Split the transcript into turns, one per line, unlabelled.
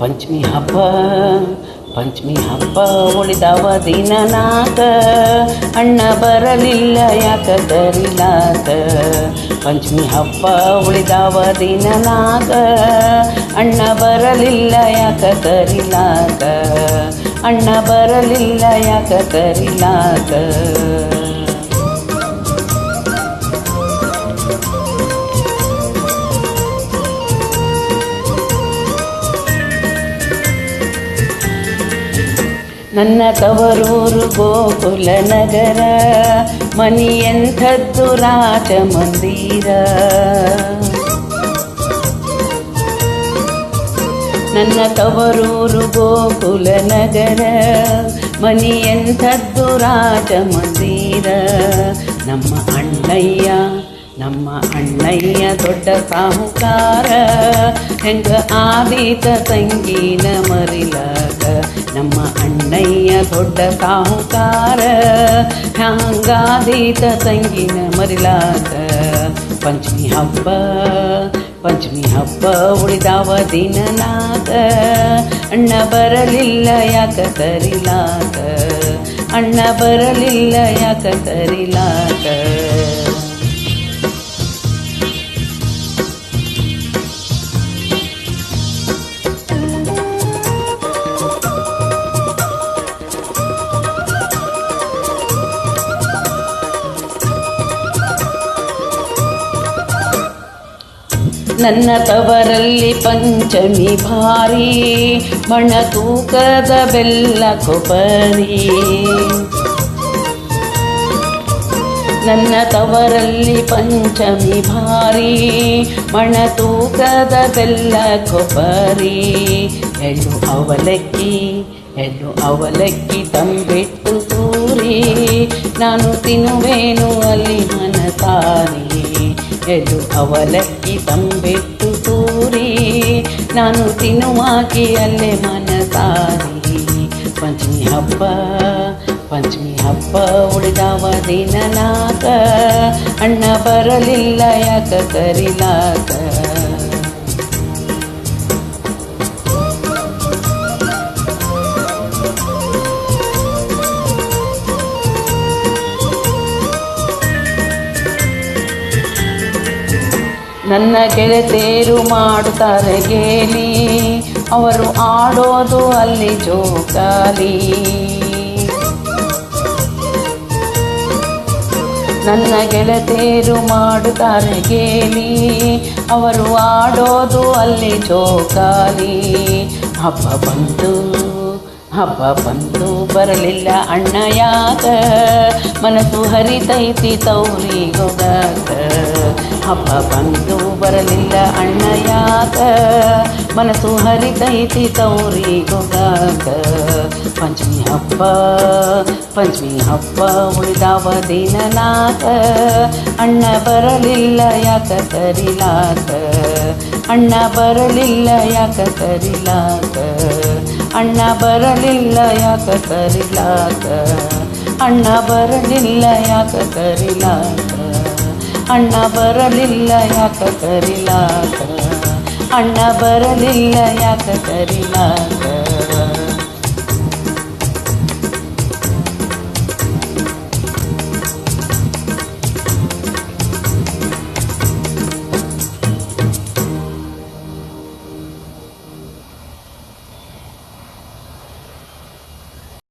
ಪಂಚಮಿ ಹಬ್ಬ ಪಂಚಮಿ ಹಬ್ಬ ಉಳಿದವ ದಿನ ನಾಕ ಅಣ್ಣ ಬರಲಿಲ್ಲ ಯಾಕ ಕರಿಲಾಕ. ಪಂಚಮಿ ಹಬ್ಬ ಉಳಿದವ ದಿನ ನಾಕ ಅಣ್ಣ ಬರಲಿಲ್ಲ ಯಾಕ ಕರಿಲಾಕ. ಅಣ್ಣ ಬರಲಿಲ್ಲ ಯಾಕ ಕರಿಲಾಕ. ನನ್ನ ತವರೂರು ಗೋಕುಲ ನಗರ, ಮನಿ ಎಂಥದ್ದು ರಾಜ ಮಂದಿರ. ನನ್ನ ತವರೂರು ಗೋಕುಲ ನಗರ, ಮನಿ ಎಂಥದ್ದು ರಾಜ ಮಂದಿರ. ನಮ್ಮ ಅಣ್ಣಯ್ಯ ದೊಡ್ಡ ಸಾಹುಕಾರ, ಹೆಂಗ ಆದೀತ ತಂಗಿನ ಮರಿಲಾಕ. ನಮ್ಮ ಅಣ್ಣಯ್ಯ ದೊಡ್ಡ ಸಾಹುಕಾರ, ಹಂಗಾದೀತ ತಂಗಿನ ಮರಿಲಾಕ. ಪಂಚಮಿ ಹಬ್ಬ ಉಳಿದವ ದಿನ ನಾಕ ಅಣ್ಣ ಬರಲಿಲ್ಲ ಯಾಕ ಕರಿಲಾಕ. ಅಣ್ಣ ಬರಲಿಲ್ಲ ಯಾಕ ಕರಿಲಾಕ. ನನ್ನ ತವರಲ್ಲಿ ಪಂಚಮಿ ಭಾರಿ, ಮಣ ತೂಕದ ಬೆಲ್ಲ ಕೊಬ್ಬರಿ. ನನ್ನ ತವರಲ್ಲಿ ಪಂಚಮಿ ಭಾರಿ, ಮಣ ತೂಕದ ಬೆಲ್ಲ ಕೊಬ್ಬರಿ. ಎಳ್ಳು ಅವಲಕ್ಕಿ ತಂಬಿಟ್ಟು ತೂರಿ, ನಾನು ತಿನ್ನುವೇನು ಅಲ್ಲಿ ಮನಸಾರಿ. ಎಳ್ಳು ಅವಲಕ್ಕಿ ತಂಬಿಟ್ಟು ತೂರಿ, ನಾನು ತಿನ್ನುವಾಕಿ ಅಲ್ಲೇ ಮನಸಾರಿ. ಪಂಚಮಿ ಹಬ್ಬ ಉಳಿದವ ದಿನ ನಾಕ ಅಣ್ಣ ಬರಲಿಲ್ಲ ಯಾಕ ಕರಿಲಾಕ. ನನ್ನ ಗೆಳತಿಯರು ಮಾಡುತ್ತಾರೆ ಗೇಲಿ, ಅವರು ಆಡೋದು ಅಲ್ಲಿ ಜೋಕಾಲಿ. ನನ್ನ ಗೆಳತಿಯರು ಮಾಡುತ್ತಾರೆ ಗೇಲಿ, ಅವರು ಆಡೋದು ಅಲ್ಲಿ ಜೋಕಾಲಿ. ಹಬ್ಬ ಬಂತು ಬರಲಿಲ್ಲ ಅಣ್ಣ ಯಾಕ, ಮನಸ್ಸು ಹರಿತೈತಿ ತೌರಿಗೊಗಾಕ. ಹಬ್ಬ ಬಂತು ಬರಲಿಲ್ಲ ಅಣ್ಣ ಯಾಕ, ಮನಸ್ಸು ಹರಿತೈತಿ ತೌರಿಗೊಗಾಕ. ಪಂಚಮಿ ಹಬ್ಬ ಉಳಿದವ ದಿನ ನಾಕ ಅಣ್ಣ ಬರಲಿಲ್ಲ ಯಾಕ ಕರಿಲಾಕ. ಅಣ್ಣ ಬರಲಿಲ್ಲ ಯಾಕ ಕರಿಲಾಕ. ಅಣ್ಣ ಬರಲಿಲ್ಲ ಯಾಕ ಕರಿಲಾಕ. ಅಣ್ಣ ಬರಲಿಲ್ಲ ಯಾಕ ಕರಿಲಾಕ. ಅಣ್ಣ ಬರಲಿಲ್ಲ ಯಾಕ ಕರಿಲಾಕ. ಅಣ್ಣ ಬರಲಿಲ್ಲ ಯಾಕ ಕರಿಲಾಕ.